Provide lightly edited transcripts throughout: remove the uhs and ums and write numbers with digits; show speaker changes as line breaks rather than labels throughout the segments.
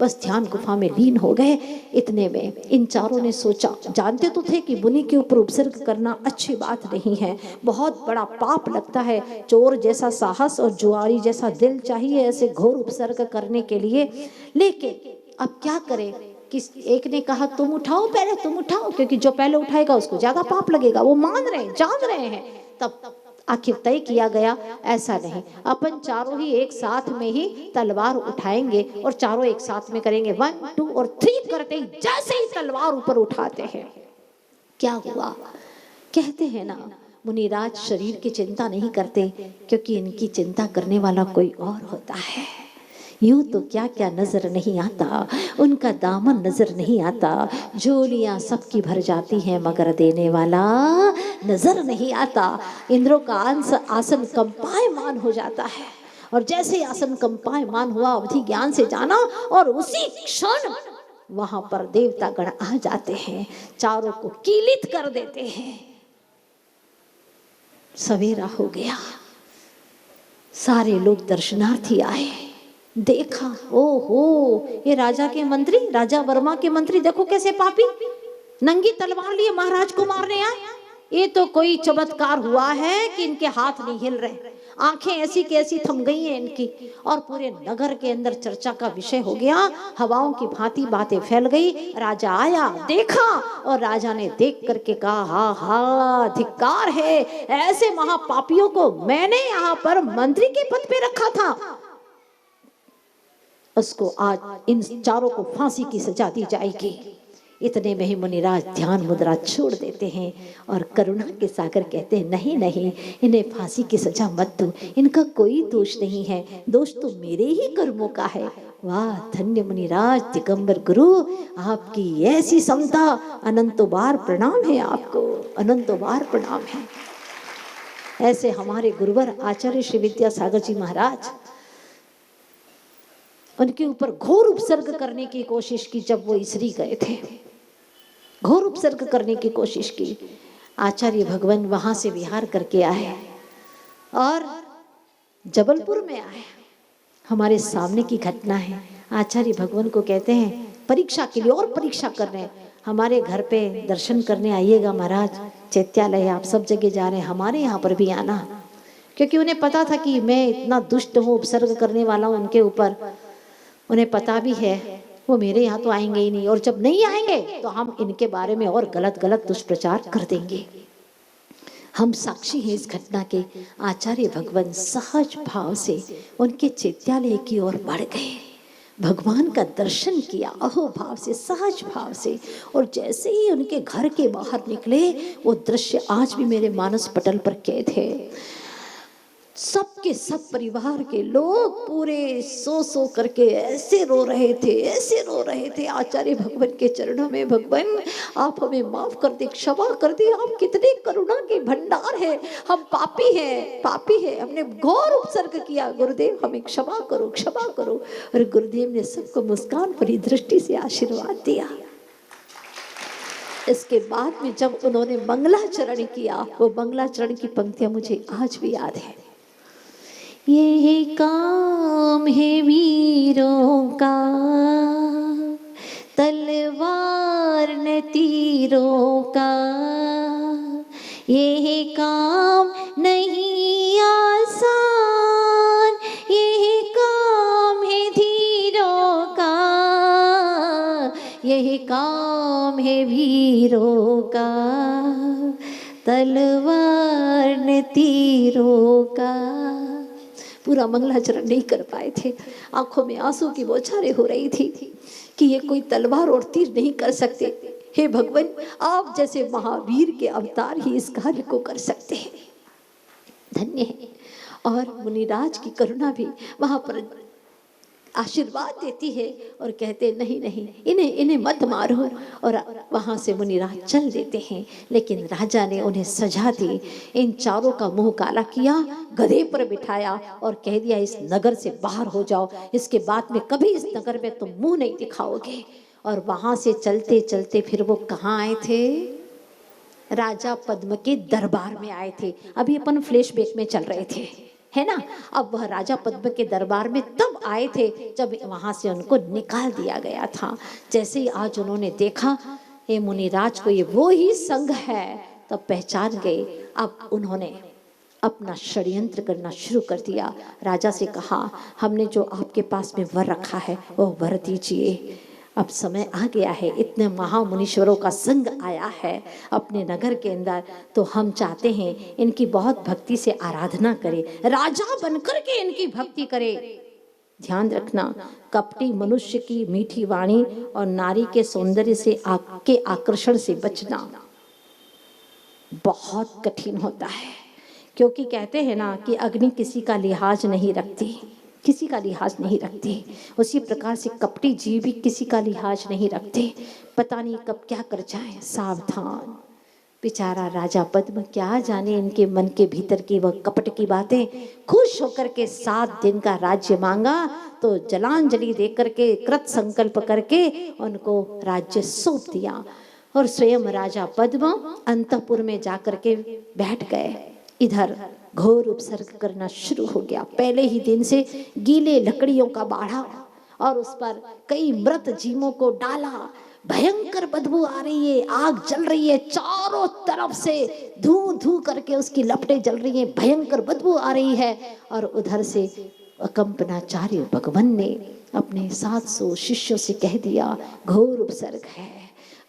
बस ध्यान गुफा में लीन हो गए। इतने में इन चारों ने सोचा, जानते तो थे कि मुनि के ऊपर उपसर्ग करना अच्छी बात नहीं है, बहुत बड़ा पाप लगता है। चोर जैसा साहस और जुआरी जैसा दिल चाहिए ऐसे घोर उपसर्ग करने के लिए। लेकिन अब क्या करें? किस एक ने कहा तुम उठाओ, पहले तुम उठाओ, क्योंकि जो पहले उठाएगा उसको ज्यादा पाप लगेगा। वो मान रहे हैं, जान रहे हैं। तब आखिर तय किया गया, ऐसा नहीं, अपन चारों ही एक साथ में ही तलवार उठाएंगे और चारों एक साथ में करेंगे। 1 2 और 3 करते ही जैसे ही तलवार ऊपर उठाते हैं, क्या हुआ? कहते हैं ना, मुनिराज शरीर की चिंता नहीं करते, क्योंकि इनकी चिंता करने वाला कोई और होता है। यूं तो क्या क्या नजर नहीं आता, उनका दामन नजर नहीं आता, झोलियां सबकी भर जाती हैं मगर देने वाला नजर नहीं आता। इंद्रों का आसन कंपायमान हो जाता है, और जैसे आसन कंपायमान हुआ अवधि ज्ञान से जाना, और उसी क्षण वहां पर देवता गण आ जाते हैं, चारों को कीलित कर देते हैं। सवेरा हो गया, सारे लोग दर्शनार्थी आए, देखा, ओहो ये राजा के मंत्री, राजा वर्मा के मंत्री देखो कैसे पापी, नंगी तलवार लिए महाराज को मारने आए। ये तो कोई चमत्कार हुआ है कि इनके हाथ नहीं हिल रहे, आंखें ऐसी की ऐसी थम गई हैं इनकी, और पूरे नगर के अंदर चर्चा का विषय हो गया। हवाओं की भांति बातें फैल गई। राजा आया, देखा, और राजा ने देख करके कहा, हा हा धिक्कार है, ऐसे महापापियों को मैंने यहाँ पर मंत्री के पद पे रखा था, उसको आज इन चारों को फांसी की सजा दी जाएगी। इतने में ही मुनिराज ध्यान मुद्रा छोड़ देते हैं और करुणा के सागर कहते हैं, नहीं नहीं, इन्हें फांसी की सजा मत दो, इनका कोई दोष नहीं है, दोष तो मेरे ही कर्मों का है। वाह धन्य मुनिराज दिगंबर गुरु, आपकी ऐसी समता, अनंतो बार प्रणाम है आपको, अनंतो बार प्रणाम है। ऐसे हमारे गुरुवर आचार्य श्री विद्यासागर जी महाराज, उनके ऊपर घोर उपसर्ग करने की कोशिश की। जब वो इसरी गए थे, घोर उपसर्ग करने की कोशिश की। आचार्य भगवान वहां से विहार करके आए और जबलपुर में आए। हमारे सामने की घटना है। आचार्य भगवान को कहते हैं परीक्षा के लिए, और परीक्षा करने हमारे घर पे दर्शन करने आइएगा महाराज, चैत्यालय आप सब जगह जा रहे हैं, हमारे यहाँ पर भी आना। क्योंकि उन्हें पता था कि मैं इतना दुष्ट हूँ, उपसर्ग करने वाला हूँ उनके ऊपर, उन्हें पता भी है वो मेरे यहाँ तो आएंगे ही नहीं, और जब नहीं आएंगे तो हम इनके बारे में और गलत गलत दुष्प्रचार कर देंगे। हम साक्षी हैं इस घटना के। आचार्य भगवान सहज भाव से उनके चैत्यालय की ओर बढ़ गए, भगवान का दर्शन किया अहोभाव से, सहज भाव से, और जैसे ही उनके घर के बाहर निकले, वो दृश्य आज भी मेरे मानस पटल पर कैद है। सबके सब परिवार के लोग पूरे सो करके ऐसे रो रहे थे, ऐसे रो रहे थे आचार्य भगवान के चरणों में, भगवान आप हमें माफ कर दे, क्षमा कर दे, आप कितने करुणा के भंडार है, हम पापी हैं, पापी हैं, हमने घोर उपसर्ग किया, गुरुदेव हमें क्षमा करो, क्षमा करो। और गुरुदेव ने सबको मुस्कान भरी दृष्टि से आशीर्वाद दिया। इसके बाद में जब उन्होंने मंगलाचरण किया, वो मंगलाचरण की पंक्तियां मुझे आज भी याद है। ये काम है वीरों का, तलवार न तीरों का, ये काम नहीं आसान, ये काम है धीरों का, ये काम है वीरों का, तलवार न तीरों का। पूरा मंगलाचरण नहीं कर पाए थे, आंखों में आंसू की बौछारें हो रही थी कि ये कोई तलवार और तीर नहीं कर सकते। हे भगवान, आप जैसे महावीर के अवतार ही इस कार्य को कर सकते हैं, धन्य है। और मुनिराज की करुणा भी वहां पर आशीर्वाद देती है और कहते नहीं नहीं, इन्हें मत मारो, और वहां से मुनिराज चल देते हैं। लेकिन राजा ने उन्हें सजा दी, इन चारों का मुंह काला किया, गधे पर बिठाया और कह दिया इस नगर से बाहर हो जाओ, इसके बाद में कभी इस नगर में तुम मुंह नहीं दिखाओगे। और वहां से चलते चलते फिर वो कहाँ आए थे? राजा पद्म के दरबार में आए थे। अभी अपन फ्लैशबैक में चल रहे थे, है ना। अब वह राजा पद्म के दरबार में तब आए थे जब वहां से उनको निकाल दिया गया था। जैसे ही आज उन्होंने देखा हे मुनिराज को ये वो ही संघ है, तब पहचान गए। अब उन्होंने अपना षड्यंत्र करना शुरू कर दिया। राजा से कहा, हमने जो आपके पास में वर रखा है वो वर दीजिए। अब समय आ गया है, इतने महामुनीश्वरों का संग आया है अपने नगर के अंदर, तो हम चाहते हैं इनकी बहुत भक्ति से आराधना करें, राजा बनकर के इनकी भक्ति करें। ध्यान रखना, कपटी मनुष्य की मीठी वाणी और नारी के सौंदर्य से के आकर्षण से बचना बहुत कठिन होता है, क्योंकि कहते हैं ना कि अग्नि किसी का लिहाज नहीं रखती, किसी का लिहाज नहीं रखती। उसी प्रकार से कपटी जीव भी किसी का लिहाज नहीं रखते, पता नहीं कब क्या कर जाए। सावधान। बेचारा राजा पद्म क्या जाने इनके मन के भीतर की वह कपट की बातें। खुश होकर के 7 दिन का राज्य मांगा तो जलांजलि देकर के कृत संकल्प करके उनको राज्य सौंप दिया और स्वयं राजा पद्म अंतपुर में जाकर के बैठ गए। इधर घोर उपसर्ग करना शुरू हो गया। पहले ही दिन से गीले लकड़ियों का बाड़ा और उस पर कई मृत जीवों को डाला। भयंकर बदबू आ रही है, आग जल रही है, चारों तरफ से धू धू करके उसकी लपटें जल रही हैं, भयंकर बदबू आ रही है। और उधर से अकंपनाचार्य भगवान ने अपने 700 शिष्यों से कह दिया, घोर उपसर्ग है,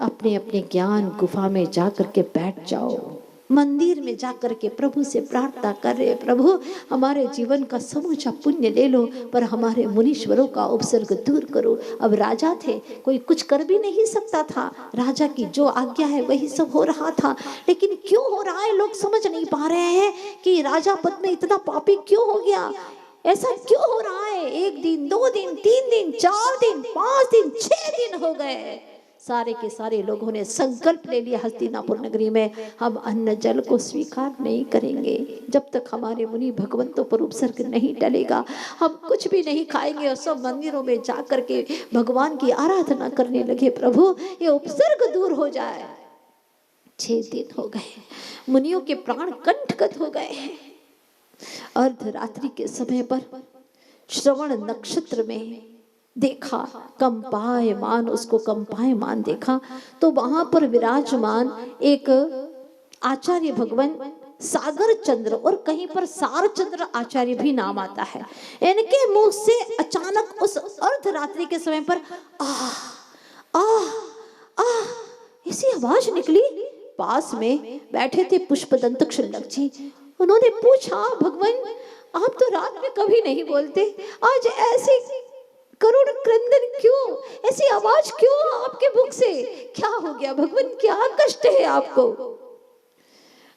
अपने अपने ज्ञान गुफा में जाकर के बैठ जाओ। मंदिर में जाकर के प्रभु से प्रार्थना कर रहे, प्रभु हमारे जीवन का समूचा पुण्य ले लो, पर हमारे मुनीश्वरों का उपसर्ग दूर करो। अब राजा थे, कोई कुछ कर भी नहीं सकता था, राजा की जो आज्ञा है वही सब हो रहा था। लेकिन क्यों हो रहा है लोग समझ नहीं पा रहे हैं कि राजा पद में इतना पापी क्यों हो गया, ऐसा क्यों हो रहा है। 1 दिन 2 दिन 3 दिन 4 दिन 5 दिन 6 दिन हो गए, सारे के सारे लोगों ने संकल्प ले लिया हस्तिनापुर नगरी में, हम अन्न जल को स्वीकार नहीं करेंगे जब तक हमारे मुनि भगवंतों पर उपसर्ग नहीं टलेगा, हम कुछ भी नहीं खाएंगे। और सब मंदिरों में जाकर के भगवान की आराधना करने लगे, प्रभु ये उपसर्ग दूर हो जाए। 6 दिन हो गए, मुनियों के प्राण कंठगत हो गए हैं। अर्धरात्रि के समय पर श्रवण नक्षत्र में देखा, कंपायमान, उसको कंपायमान देखा तो वहां पर विराजमान एक आचार्य भगवान सागर चंद्र और कहीं पर सार चंद्र आचार्य भी नाम आता है। इनके मुंह से अचानक उस अर्धरात्रि के समय पर आह आह आह ऐसी आवाज निकली। पास में बैठे थे पुष्पदंत क्षुल्लक जी, उन्होंने पूछा, भगवान आप तो रात में कभी नहीं बोलते, आज ऐसे करुण क्रंदन क्यों, ऐसी आवाज क्यों आपके मुख से, क्या हो गया भगवान, क्या कष्ट है आपको।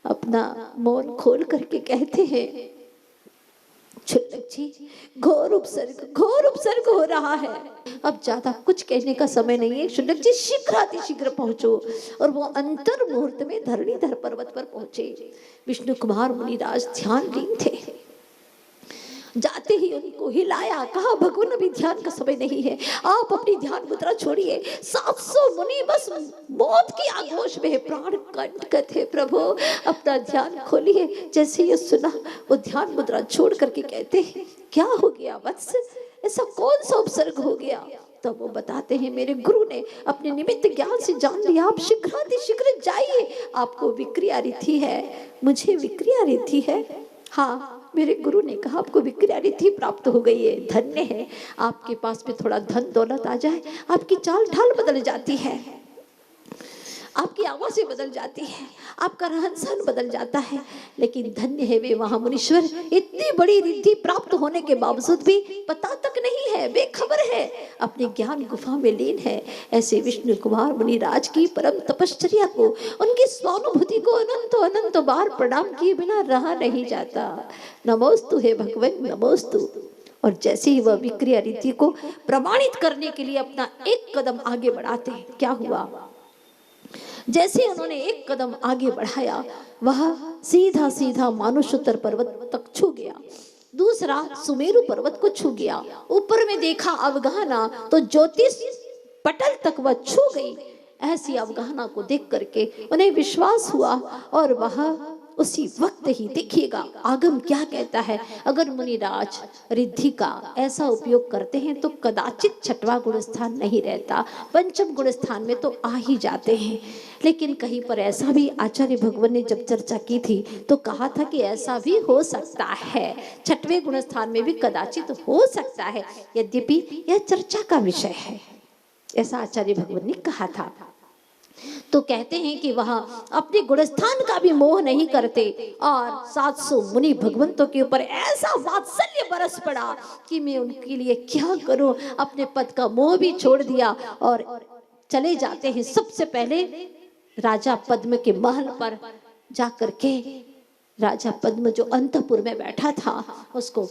अपना मौन खोल करके कहते हैं, क्षुल्लक जी घोर उपसर्ग हो रहा है, अब ज्यादा कुछ कहने का समय नहीं है। क्षुल्लक जी शीघ्र पहुंचो। और वो अंतर मुहूर्त में धरणीधर पर्वत पर पहुंचे। विष्णु कुमार मुनिराज ध्यानलीन थे, जाते ही उनको हिलाया, कहा भगवान अभी ध्यान का समय नहीं है, आप अपनी ध्यान मुद्रा छोड़िए। 700 मुनि बस मौत की आगोश में, प्राण कंटक है, प्रभु अपना ध्यान खोलिए। जैसे ये सुना वो ध्यान मुद्रा छोड़ करके कहते हैं, क्या हो गया वत्स, ऐसा कौन सा उपसर्ग हो गया। तब वो बताते हैं, मेरे गुरु ने अपने निमित्त ज्ञान से जान लिया, आप शीघ्र जाइए, आपको विक्रिया रिद्धि है। मुझे विक्रिया रिद्धि है? हाँ, मेरे गुरु ने कहा आपको विक्रिया रिद्धि प्राप्त हो गई है, धन्य है। आपके पास में थोड़ा धन दौलत आ जाए, आपकी चाल ढाल बदल जाती है, आपकी आवाज़ें बदल जाती है, आपका रहन सहन बदल जाता है। लेकिन धन्य है वे महामुनीश्वर, इतनी बड़ी रिद्धि प्राप्त होने के बावजूद भी पता तक नहीं है, बेखबर है, अपने ज्ञान गुफा में लीन है। ऐसे विष्णु कुमार मुनिराज की परम तपश्चर्या को, उनकी स्वानुभूति को अनंत बार प्रणाम किए बिना रहा नहीं जाता। नमोस्तु हे भगवान, नमोस्तु। और जैसे ही वह विक्रिया रिद्धि को प्रमाणित करने के लिए अपना एक कदम आगे बढ़ाते हैं, क्या हुआ, जैसे उन्होंने एक कदम आगे बढ़ाया, वह सीधा मानुषोत्तर पर्वत तक छू गया, दूसरा सुमेरु पर्वत को छू गया, ऊपर में देखा अवगाहना तो ज्योतिष पटल तक वह छू गई। ऐसी अवगाहना को देख करके उन्हें विश्वास हुआ और वह उसी वक्त ही देखिएगा आगम क्या कहता है, अगर मुनिराज रिद्धि का ऐसा उपयोग करते हैं तो कदाचित छठवां गुण स्थान नहीं रहता, पंचम गुण स्थान में तो आ ही जाते हैं। लेकिन कहीं पर ऐसा भी आचार्य भगवान ने जब चर्चा की थी तो कहा था कि ऐसा भी हो सकता है, छठवें गुण स्थान में भी कदाचित हो सकता है, यद्यपि यह चर्चा का विषय है, ऐसा आचार्य भगवान ने कहा था। तो कहते हैं कि वह अपने गुणस्थान का भी मोह नहीं करते और 700 मुनि भगवंतों के ऊपर ऐसा वात्सल्य बरस पड़ा कि मैं उनके लिए क्या करूं, अपने पद का मोह भी छोड़ दिया और चले जाते हैं। सबसे पहले राजा पद्म के महल पर जाकर के राजा पद्म जो अंतपुर में बैठा था उसको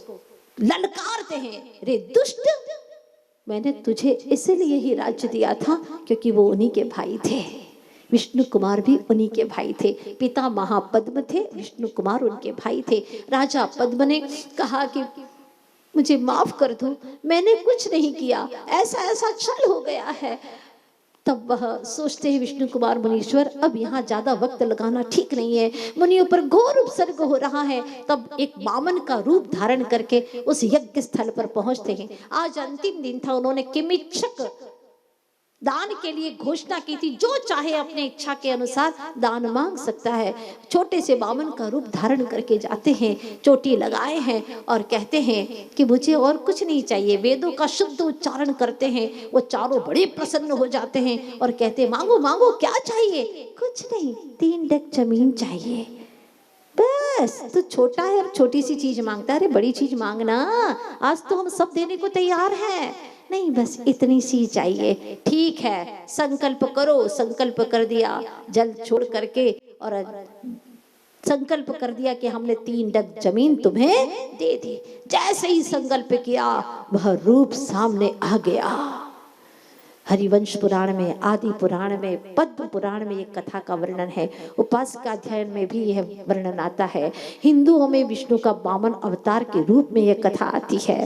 ललकारते हैं, रे दुष्ट, मैंने तुझे इसलिए ही राज्य दिया था क्योंकि वो उन्हीं के भाई थे, विष्णु कुमार भी उन्हीं के भाई थे, पिता महापद्म थे, विष्णु कुमार उनके भाई थे। राजा पद्म ने कहा कि मुझे माफ कर दो, मैंने कुछ नहीं किया, ऐसा ऐसा छल हो गया है। तब वह सोचते हैं विष्णु कुमार मुनीश्वर अब यहाँ ज्यादा वक्त लगाना ठीक नहीं है, मुनियों पर घोर उपसर्ग हो रहा है। तब एक वामन का रूप धारण करके उस यज्ञ स्थल पर पहुंचते हैं। आज अंतिम दिन था, उन्होंने किमिच्छक दान के लिए घोषणा की थी, जो चाहे अपने इच्छा के अनुसार दान मांग सकता है। छोटे से वामन का रूप धारण करके जाते हैं, चोटी लगाए हैं और कहते हैं कि मुझे और कुछ नहीं चाहिए। वेदों का शुद्ध उच्चारण करते हैं, वो चारों बड़े प्रसन्न हो जाते हैं और कहते हैं मांगो मांगो, क्या चाहिए? कुछ नहीं, 3 डग जमीन चाहिए बस। तो छोटा है और छोटी सी चीज मांगता है, अरे बड़ी चीज मांगना, आज तो हम सब देने को तैयार हैं। नहीं, बस इतनी सी चाहिए। ठीक है, संकल्प करो। संकल्प कर दिया, जल छोड़ करके, और संकल्प कर दिया कि हमने 3 डग जमीन तुम्हें दे दी। जैसे ही संकल्प किया वह रूप सामने आ गया। हरिवंश पुराण में, आदि पुराण में, पद्म पुराण में एक कथा का वर्णन है, उपासका अध्ययन में भी यह वर्णन आता है। हिंदुओं में विष्णु का वामन अवतार के रूप में यह कथा आती है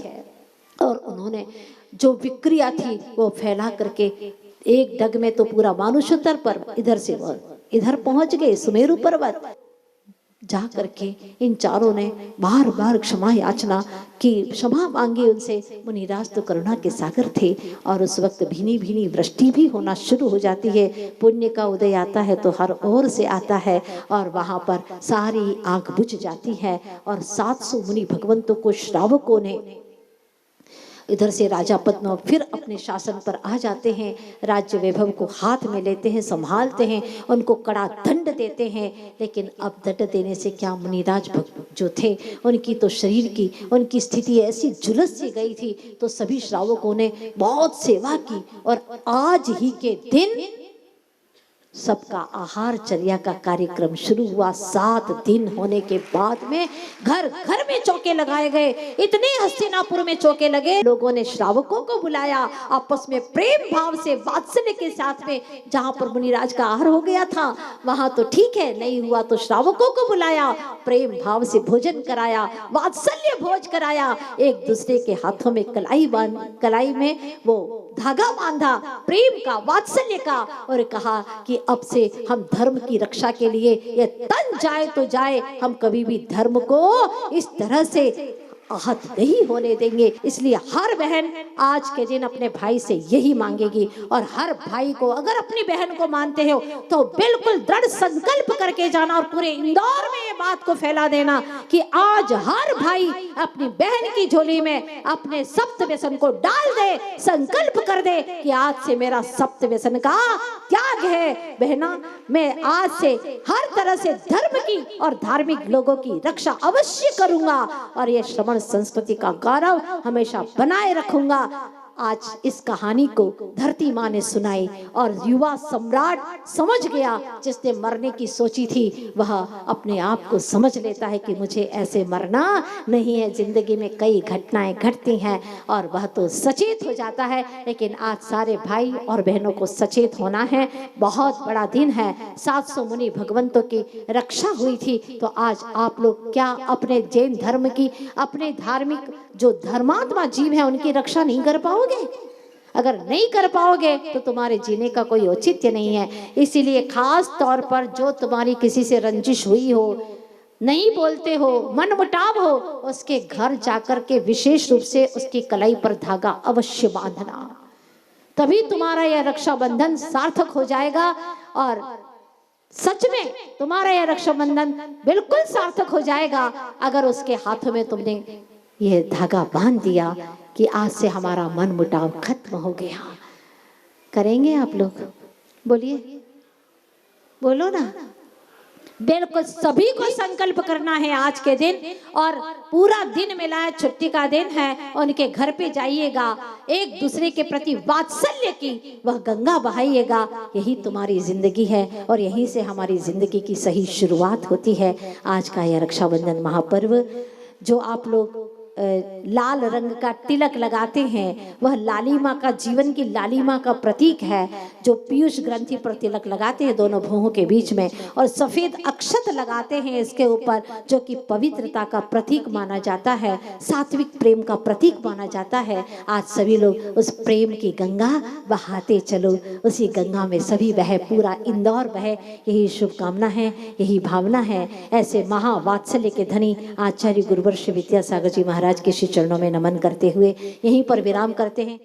और उन्होंने जो विक्रिया थी वो फैला करके एक डग में तो पूरा मानुषोत्तर पर, इधर से वो इधर पहुंच गए सुमेरु पर्वत। जा करके इन चारों ने बार बार क्षमा याचना की, क्षमा मांगी उनसे। मुनिराज तो करुणा के सागर थे और उस वक्त भीनी भीनी वृष्टि भी होना शुरू हो जाती है। पुण्य का उदय आता है तो हर ओर से आता है और वहां पर सारी आग बुझ जाती है और 700 मुनि भगवंतों को श्रावकों ने, इधर से राजा पद्म फिर अपने शासन पर आ जाते हैं, राज्य वैभव को हाथ में लेते हैं, संभालते हैं, उनको कड़ा दंड देते हैं। लेकिन अब दंड देने से क्या, मुनिराज जो थे उनकी तो शरीर की, उनकी स्थिति ऐसी झुलस सी गई थी, तो सभी श्रावकों ने बहुत सेवा की और आज ही के दिन सबका आहार चर्या का कार्यक्रम शुरू हुआ। 7 दिन होने के बाद में घर घर में चौके लगाए गए। इतने हस्तिनापुर में चौके लगे, लोगों ने श्रावकों को बुलाया, आपस में प्रेम भाव से वात्सल्य के साथ में। जहां पर मुनिराज का आहार हो गया था वहां तो ठीक है, नहीं हुआ तो श्रावकों को बुलाया, प्रेम भाव से भोजन कराया, वात्सल्य भोज कराया। एक दूसरे के हाथों में कलाई में वो धागा बांधा प्रेम का, वात्सल्य का, और कहा कि अब से हम धर्म की रक्षा के लिए ये तन जाए तो जाए, हम कभी भी धर्म को इस तरह से आहत नहीं होने देंगे। इसलिए हर बहन आज के दिन अपने भाई से यही मांगेगी और हर भाई को, अगर अपनी बहन को मानते हो तो बिल्कुल दृढ़ संकल्प करके जाना और पूरे इंदौर में ये बात को फैला देना कि आज हर भाई अपनी बहन की झोली में अपने सप्त व्यसन को डाल दे, संकल्प कर दे कि आज से मेरा सप्त व्यसन का त्याग है। बहना, मैं आज से हर तरह से धर्म की और धार्मिक लोगों की रक्षा अवश्य करूंगा और ये श्रमण संस्कृति का गौरव हमेशा बनाए रखूंगा। आज इस कहानी को धरती माँ ने सुनाई और युवा सम्राट समझ गया, जिसने मरने की सोची थी वह अपने आप को समझ लेता है कि मुझे ऐसे मरना नहीं है, जिंदगी में कई घटनाएं घटती हैं और वह तो सचेत हो जाता है। लेकिन आज सारे भाई और बहनों को सचेत होना है, बहुत बड़ा दिन है। 700 मुनि भगवंतों की रक्षा हुई थी, तो आज आप लोग क्या अपने जैन धर्म की, अपने धार्मिक जो धर्मात्मा जीव है उनकी रक्षा नहीं कर पाओगे? अगर नहीं कर पाओगे तो तुम्हारे जीने का कोई औचित्य नहीं है। इसीलिए खास तौर पर जो तुम्हारी किसी से रंजिश हुई हो, नहीं बोलते हो, मन मुटाव हो, उसके घर जाकर के विशेष रूप से उसकी कलाई पर धागा अवश्य बांधना, तभी तुम्हारा यह रक्षाबंधन सार्थक हो जाएगा। और सच में तुम्हारा यह रक्षाबंधन बिल्कुल सार्थक हो जाएगा अगर उसके हाथों में तुमने यह धागा बांध दिया कि आज से हमारा मन मुटाव खत्म हो गया। करेंगे आप लोग? बोलिए, बोलो ना। बिल्कुल सभी को संकल्प करना है आज के दिन, और पूरा दिन मिला है, छुट्टी का दिन है, उनके घर पे जाइएगा, एक दूसरे के प्रति वात्सल्य की वह गंगा बहाइएगा। यही तुम्हारी जिंदगी है और यहीं से हमारी जिंदगी की सही शुरुआत होती है। आज का यह रक्षाबंधन महापर्व जो आप लोग लाल रंग का तिलक लगाते हैं, वह लालिमा का, जीवन की लालिमा का प्रतीक है। जो पीयूष ग्रंथि पर तिलक लगाते हैं दोनों भुवों के बीच में, और सफेद अक्षत लगाते हैं इसके ऊपर, जो कि पवित्रता का प्रतीक माना जाता है, सात्विक प्रेम का प्रतीक माना जाता है। आज सभी लोग उस प्रेम की गंगा बहाते चलो, उसी गंगा में सभी बहे, पूरा इंदौर बहे, यही शुभकामना है, यही भावना है। ऐसे महावात्सल्य के धनी आचार्य गुरुवर श्री विद्यासागर जी महाराज के श्री चरणों में नमन करते हुए यहीं पर विराम करते हैं।